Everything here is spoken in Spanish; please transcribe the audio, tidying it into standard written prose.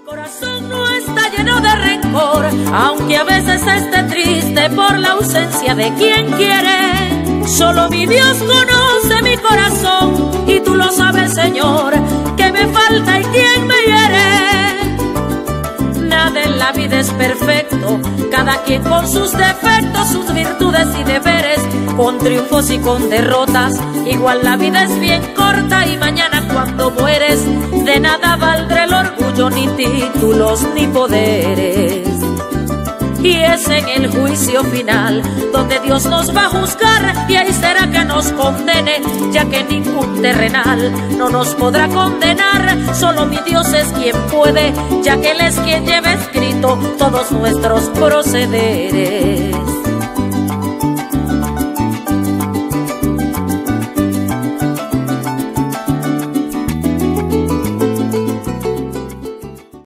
Corazón no está lleno de rencor, aunque a veces esté triste por la ausencia de quien quiere. Solo mi Dios conoce mi corazón y tú lo sabes, Señor, que me falta y quien me hiere. Nada en la vida es perfecto, cada quien con sus defectos, sus virtudes y deberes, con triunfos y con derrotas. Igual la vida es bien corta y mañana cuando mueres, de nada valdrá el orgullo, ni títulos, ni poderes. Y es en el juicio final donde Dios nos va a juzgar, y ahí será que nos condene, ya que ningún terrenal no nos podrá condenar. Solo mi Dios es quien puede, ya que Él es quien lleva escrito todos nuestros procederes.